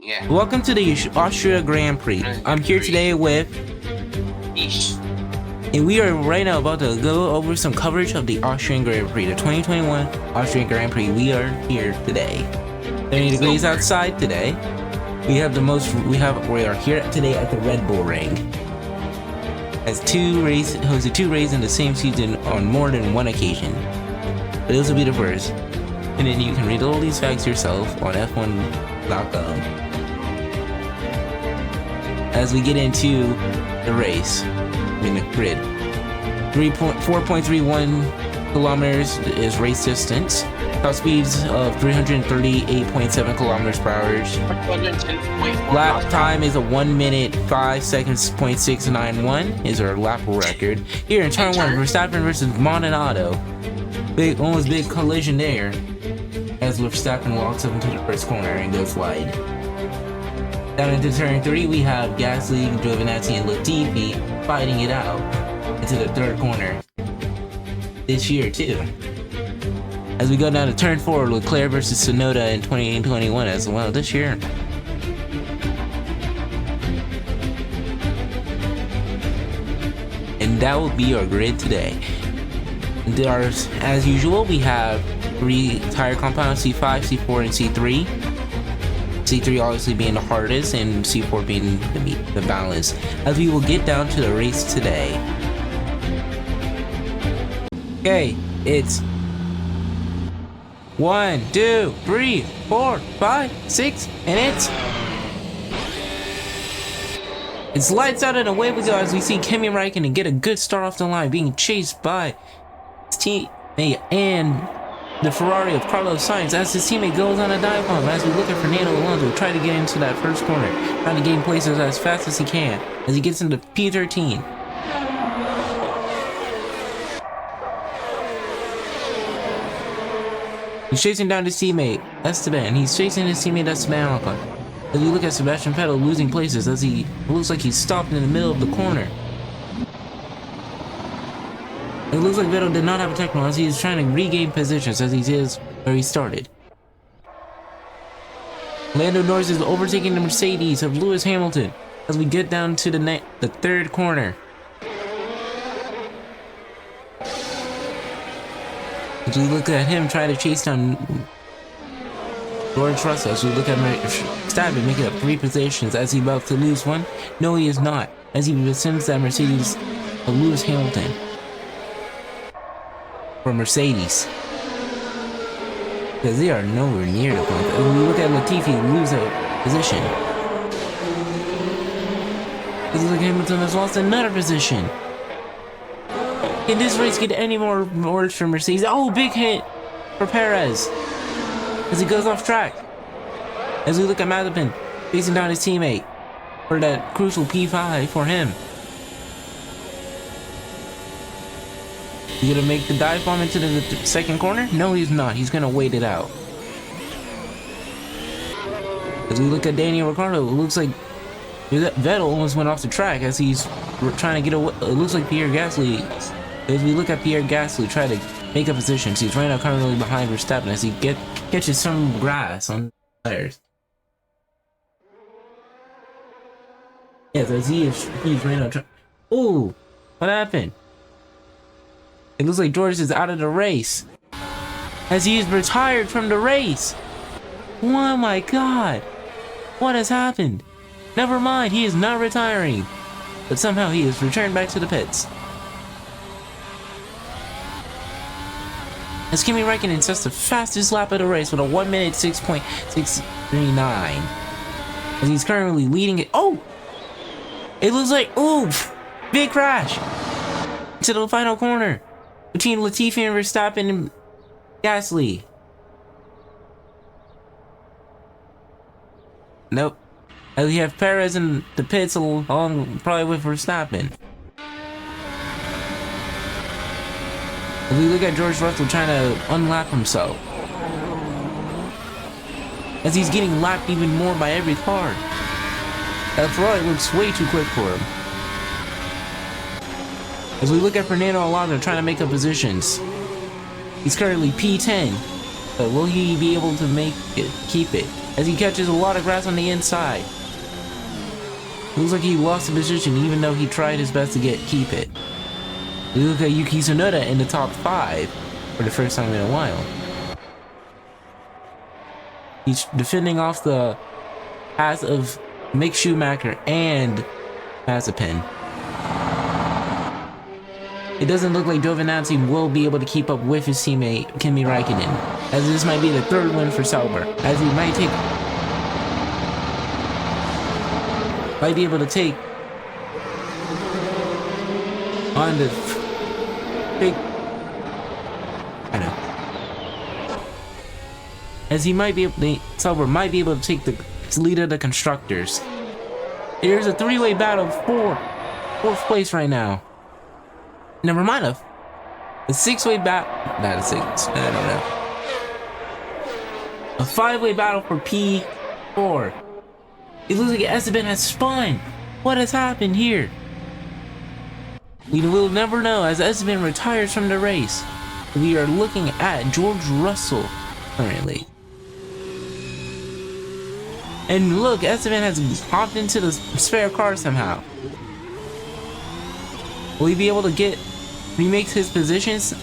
Yeah. Welcome to the Austria Grand Prix. I'm here today with, and we are right now about to go over some coverage of the Austrian Grand Prix, the 2021 Austrian Grand Prix. We are here today. 30 degrees outside today. We are here today at the Red Bull Ring. Has hosted two races in the same season on more than one occasion. But this will be the first. And then you can read all these facts yourself on F1.com. As we get into the race, the grid, 4.31 kilometers is race distance. Top speeds of 338.7 kilometers per hour. Lap time is a 1 minute 5 seconds .691 is our lap record. Here in turn 1, Verstappen versus Maldonado. Almost big collision there. As Verstappen walks up into the first corner and goes wide. Down into turn 3, we have Gasly, Giovinazzi, and Latifi fighting it out into the third corner this year too. As we go down to turn 4, Leclerc versus Tsunoda in 2021 as well this year. And that will be our grid today. As usual, we have 3 tire compounds, C5, C4, and C3. C3 obviously being the hardest and C4 being the balance. As we will get down to the race today. Okay, it's 1, 2, 3, 4, 5, 6, and it's lights out and away we go as we see Kimi Räikkönen get a good start off the line, being chased by his teammate and the Ferrari of Carlos Sainz as his teammate goes on a dive bomb. As we look at Fernando Alonso try to get into that first corner, trying to gain places as fast as he can as he gets into P13. He's chasing down his teammate Esteban. He's chasing his teammate Esteban Ocon. As we look at Sebastian Vettel losing places as he looks like he's stopped in the middle of the corner. It looks like Vettel did not have a technical as he is trying to regain positions as he is where he started. Lando Norris is overtaking the Mercedes of Lewis Hamilton as we get down to the third corner. As we look at him trying to chase down George Russell, as we look at Verstappen making up 3 positions as he's about to lose one. No, he is not, as he rescinds that Mercedes of Lewis Hamilton. For Mercedes, because they are nowhere near the point. When we look at Latifi lose a position, it looks like Hamilton has lost another position. Can this race get any more worse for Mercedes? Oh, big hit for Perez as he goes off track. As we look at Mazepin facing down his teammate for that crucial P5 for him. He's gonna make the dive bomb into the second corner? No, he's not. He's gonna wait it out. As we look at Daniel Ricciardo, it looks like Vettel almost went off the track as he's trying to get away. It looks like Pierre Gasly. As we look at Pierre Gasly try to make a position, he's right now currently behind Verstappen as he catches some grass on tires. Yes, as he's right now. Oh, what happened? It looks like George is out of the race as he is retired from the race. Oh my god, what has happened? Never mind, he is not retiring, but somehow he is returned back to the pits. As Kimi Räikkönen sets the fastest lap of the race with a 1 minute 6.639 as he's currently leading it. Oh, it looks like, oof, big crash to the final corner between Latifi and Verstappen and Gasly. Nope. As we have Perez in the pits along probably with Verstappen. As we look at George Russell trying to unlap himself. As he's getting lapped even more by every car. That Ferrari looks way too quick for him. As we look at Fernando Alonso trying to make up positions. He's currently P10, but will he be able to keep it? as he catches a lot of grass on the inside. Looks like he lost the position even though he tried his best to keep it. We look at Yuki Tsunoda in the top 5 for the first time in a while. He's defending off the pass of Mick Schumacher and Mazepin. It doesn't look like Giovinazzi will be able to keep up with his teammate Kimi Räikkönen, as this might be the 3rd win for Sauber, as he might be able to take on the big, as he might be able, Sauber might be able to take the lead of the constructors. There's a 3-way battle for 4th place right now. Never mind a 6-way battle. Not a 6. I don't know. A 5-way battle for P4. It looks like Esteban has spun. What has happened here? We will never know as Esteban retires from the race. We are looking at George Russell currently. And look, Esteban has hopped into the spare car somehow. Will he be able to remake his positions?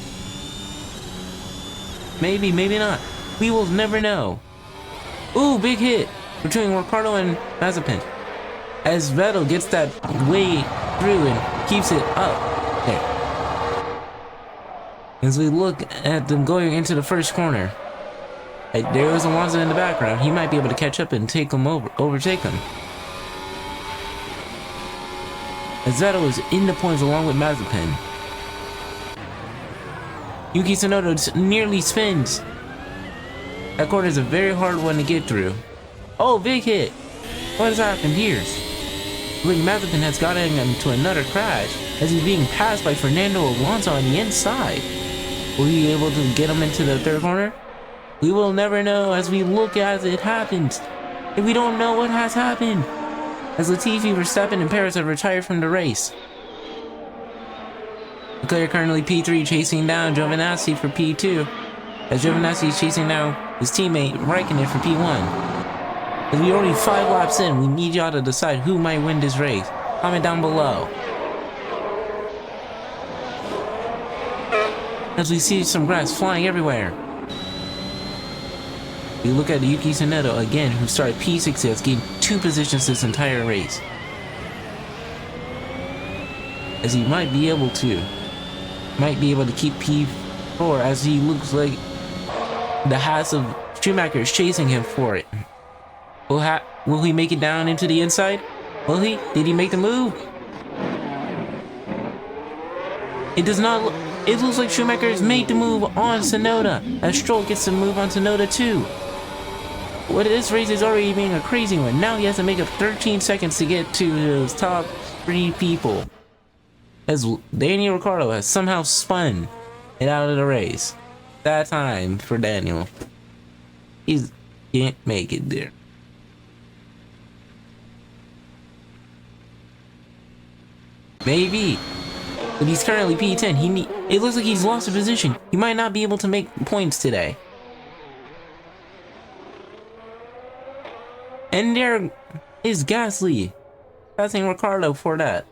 Maybe, maybe not. We will never know. Ooh, big hit between Ricciardo and Mazepin. As Vettel gets that way through and keeps it up. There. As we look at them going into the first corner. There was Alonso in the background. He might be able to catch up and overtake him. As Vettel is in the points along with Mazepin. Yuki Tsunoda nearly spins. That corner is a very hard one to get through. Oh, big hit. What has happened here? Look, Mazepin has gotten into another crash as he's being passed by Fernando Alonso on the inside. Will he be able to get him into the 3rd corner? We will never know as we look as it happens. If we don't know what has happened. As Latifi, Verstappen, and Perez have retired from the race. Leclerc currently P3 chasing down Giovinazzi for P2. As Giovinazzi is chasing down his teammate Raikkonen for P1. As we already 5 laps in, we need y'all to decide who might win this race. Comment down below. As we see some grass flying everywhere. We look at Yuki Tsunoda again, who started P6, has gained 2 positions this entire race. As he might be able to keep P4 as he looks like the Haas of Schumacher is chasing him for it. Will he make it down into the inside? Will he? Did he make the move? It does not. It looks like Schumacher has made the move on Tsunoda, as Stroll gets to move on Tsunoda too. Well, this race is already being a crazy one. Now he has to make up 13 seconds to get to his top 3 people. As Daniel Ricciardo has somehow spun it out of the race. That time for Daniel. He can't make it there. Maybe. But he's currently P10. It looks like he's lost a position. He might not be able to make points today. And there is Gasly passing Ricciardo for that.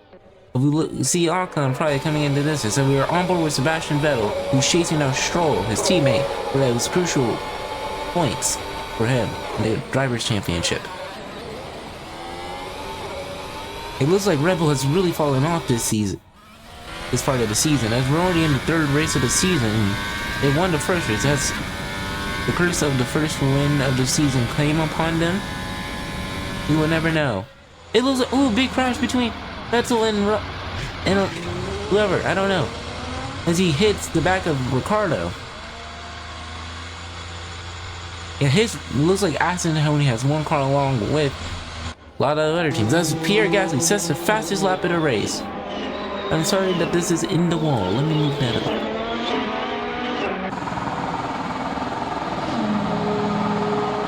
We see Ocon probably coming into this, so we are on board with Sebastian Vettel, who's chasing down Stroll, his teammate, for those crucial points for him in the Drivers' Championship. It looks like Red Bull has really fallen off this part of the season, as we're already in the 3rd race of the season. They won the 1st race. That's the curse of the 1st win of the season claim upon them. We will never know. It looks like, ooh, big crash between Vettel and whoever, I don't know, as he hits the back of Ricciardo. Yeah, looks like Aston only has 1 car along with a lot of other teams. That's Pierre Gasly sets the fastest lap of the race. I'm sorry that this is in the wall. Let me move that up.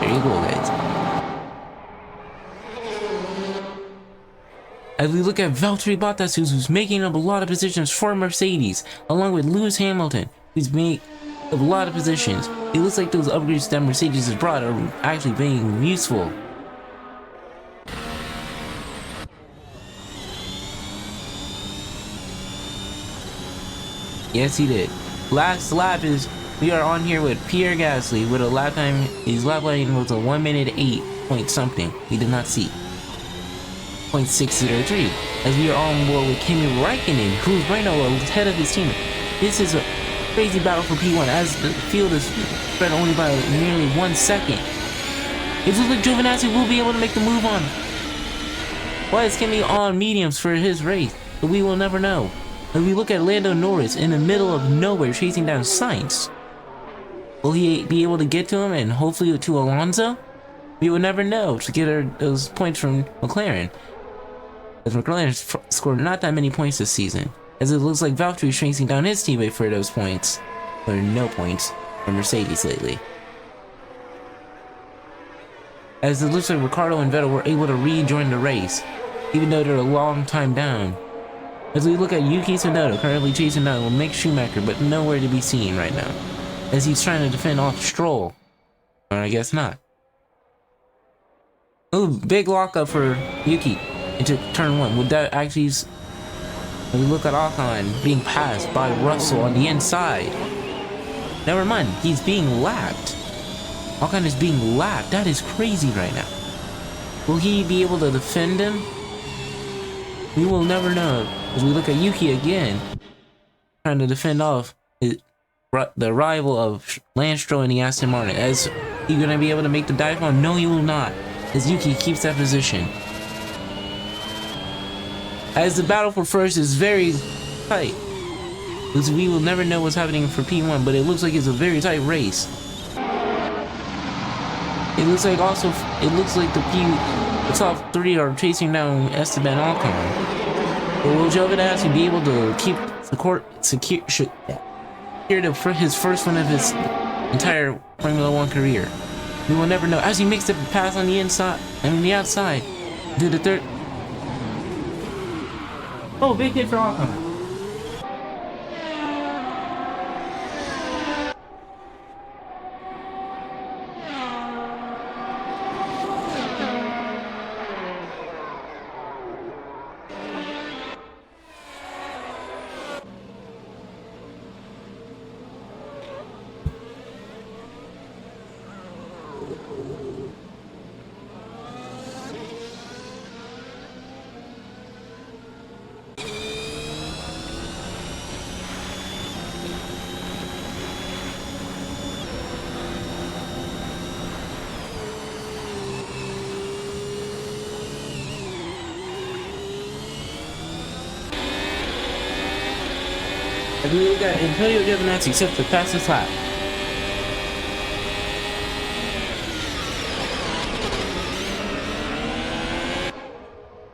There you go, guys. As we look at Valtteri Bottas, who's making up a lot of positions for Mercedes, along with Lewis Hamilton, who's made up a lot of positions. It looks like those upgrades that Mercedes has brought are actually being useful. Yes, he did. Last lap is, we are on here with Pierre Gasly with a lap time, his lap time was a 1 minute 8 point something. We did not see. 0.603. As we are on board with Kimi Räikkönen, who's right now ahead of his team. This is a crazy battle for P1 as the field is spread only by nearly 1 second. It looks like Giovinazzi will be able to make the move on. Why is Kimi on mediums for his race? But we will never know. As we look at Lando Norris in the middle of nowhere chasing down Sainz. Will he be able to get to him and hopefully to Alonso? We will never know to get those points from McLaren. As McLaren scored not that many points this season. As it looks like Valtteri is chasing down his teammate for those points. Or no points from Mercedes lately. As it looks like Ricciardo and Vettel were able to rejoin the race, even though they're a long time down. As we look at Yuki Tsunoda currently chasing down Mick Schumacher, but nowhere to be seen right now. As he's trying to defend off Stroll. Or I guess not. Ooh, big lockup for Yuki into turn 1. Would that actually... When we look at Ocon being passed by Russell on the inside. Never mind, he's being lapped. Ocon is being lapped. That is crazy right now. Will he be able to defend him? We will never know. As we look at Yuki again, trying to defend off the rival of Lance Stroll in the Aston Martin. Is he going to be able to make the dive bomb? No, he will not. As Yuki keeps that position. As the battle for first is very tight. Because we will never know what's happening for P1, but it looks like it's a very tight race. It looks like the top 3 are chasing down Esteban Ocon. But will Giovinazzi be able to keep the court secure his first win of his entire Formula 1 career? We will never know. As he makes the pass on the inside, the outside, to the third. Oh, big hit for Ocon. As we look at Antonio Giovinazzi sets the fastest lap.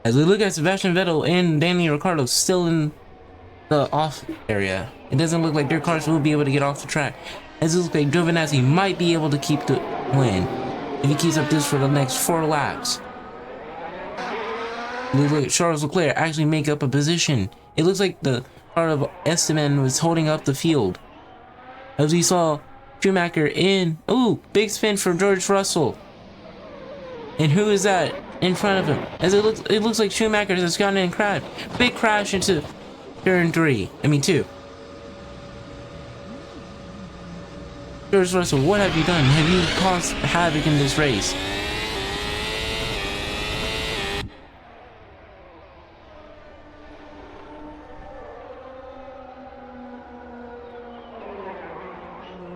As we look at Sebastian Vettel and Daniel Ricciardo still in the off area, it doesn't look like their cars will be able to get off the track. As it looks like Giovinazzi might be able to keep the win if he keeps up this for the next 4 laps. It looks like Charles Leclerc actually make up a position. It looks like the part of Esteban was holding up the field. As we saw Schumacher in, ooh, big spin for George Russell. And who is that in front of him? As it looks like Schumacher has gotten in crash. Big crash into turn 2. George Russell, what have you done? Have you caused havoc in this race?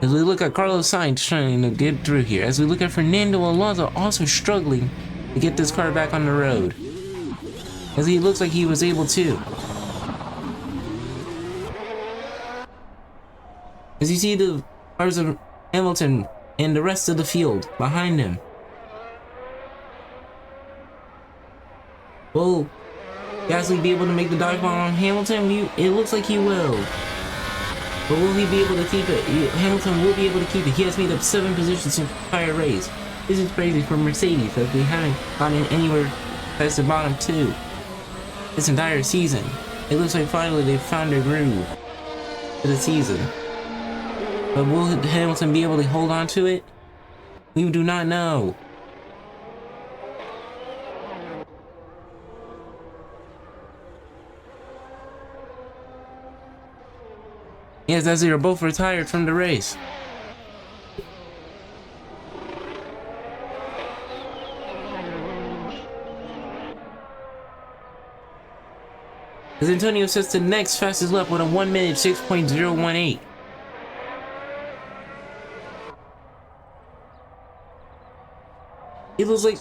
As we look at Carlos Sainz trying to get through here. As we look at Fernando Alonso also struggling to get this car back on the road. As he looks like he was able to. As you see the cars of Hamilton and the rest of the field behind him. Will Gasly be able to make the dive bomb on Hamilton? It looks like he will. But will he be able to keep it? Hamilton will be able to keep it. He has made up 7 positions in the entire race. This is crazy for Mercedes, as they haven't gotten anywhere past the bottom 2 this entire season. It looks like finally they found their groove for the season. But will Hamilton be able to hold on to it? We do not know. Yes, as they are both retired from the race. As Antonio sets the next fastest lap with a 1 minute 6.018. It looks like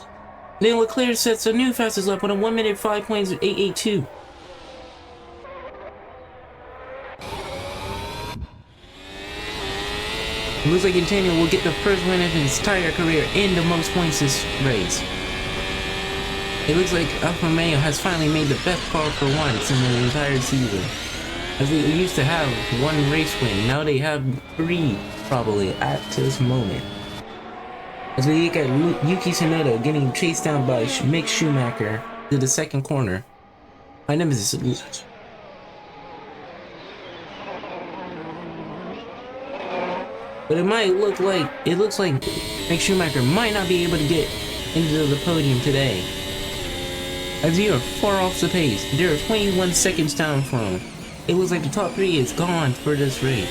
Leclerc sets a new fastest lap with a 1 minute 5.882. It looks like Antonio will get the first win of his entire career in the most points this race. It looks like Alfa Romeo has finally made the best car for once in the entire season. As they used to have one race win, now they have 3 probably at this moment. As we look at Yuki Tsunoda getting chased down by Mick Schumacher to the second corner. My name is... But it looks like Mick Schumacher might not be able to get into the podium today. As you are far off the pace, there are 21 seconds down from. It looks like the top 3 is gone for this race.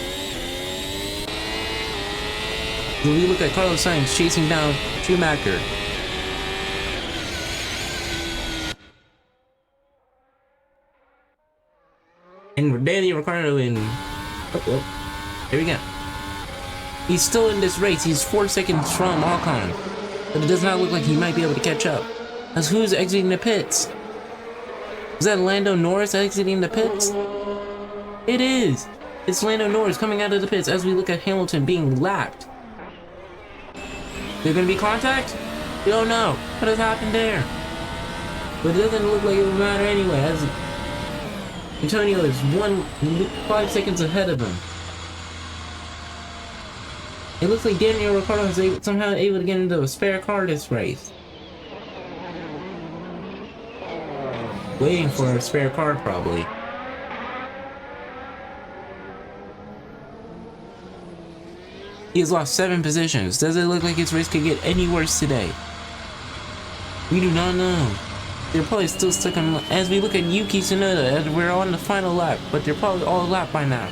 When we look at Carlos Sainz chasing down Schumacher. And Daniel Ricciardo in... Oh, there we go. He's still in this race. He's 4 seconds from Ocon. But it does not look like he might be able to catch up. As who's exiting the pits? Is that Lando Norris exiting the pits? It is! It's Lando Norris coming out of the pits as we look at Hamilton being lapped. There gonna be contact? We don't know. What has happened there? But it doesn't look like it will matter anyway, as Antonio is 5 seconds ahead of him. It looks like Daniel Ricciardo is somehow able to get into a spare car this race. Waiting for a spare car, probably. He has lost 7 positions. Does it look like his race could get any worse today? We do not know. They're probably still stuck on... As we look at Yuki Tsunoda, as we're on the final lap, but they're probably all lapped by now.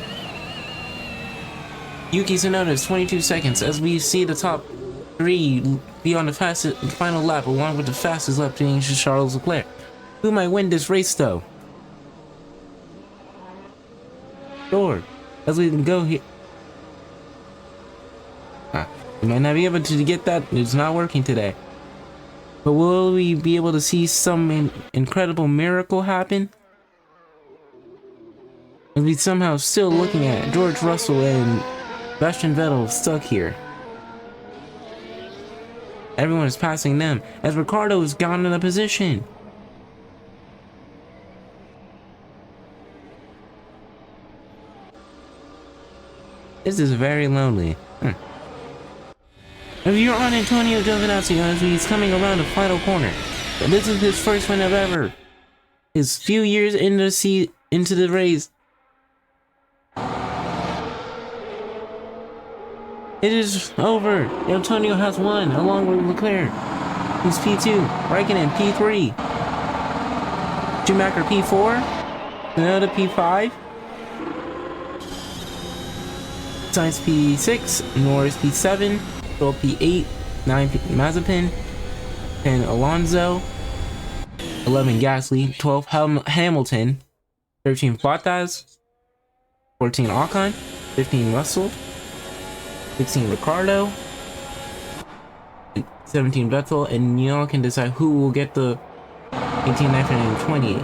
Yuki Tsunoda is 22 seconds, as we see the top 3 be on the final lap, along with the fastest lap being Charles Leclerc. Who might win this race, though? Sure. As we can go here. We might not be able to get that. It's not working today. But will we be able to see some incredible miracle happen? As we somehow still looking at George Russell and Sebastian Vettel stuck here. Everyone is passing them as Ricciardo is gone in a position. This is very lonely. If you're on Antonio Giovinazzi as he's coming around the final corner, but this is his first win of ever. His few years into the race. It is over. Antonio has won along with Leclerc. He's P2, Raikkonen P3, Schumacher P4, Tsunoda P5, Sainz P6, Norris P7, Stroll P8, 9 Mazepin, 10 Alonso, 11 Gasly, 12 Hamilton, 13 Bottas, 14 Ocon, 15 Russell, 16 Ricciardo, 17 Vettel, and y'all can decide who will get the 18, 19, and 28.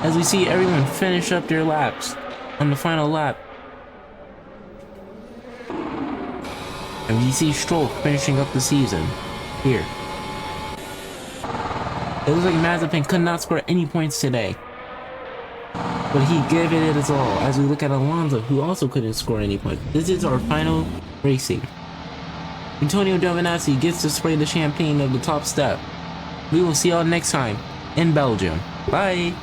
As we see everyone finish up their laps on the final lap. And we see Stroll finishing up the season here. It looks like Mazepin could not score any points today, but he gave it his all as we look at Alonso, who also couldn't score any points. This is our final racing. Antonio Giovinazzi gets to spray the champagne of the top step. We will see y'all next time in Belgium. Bye!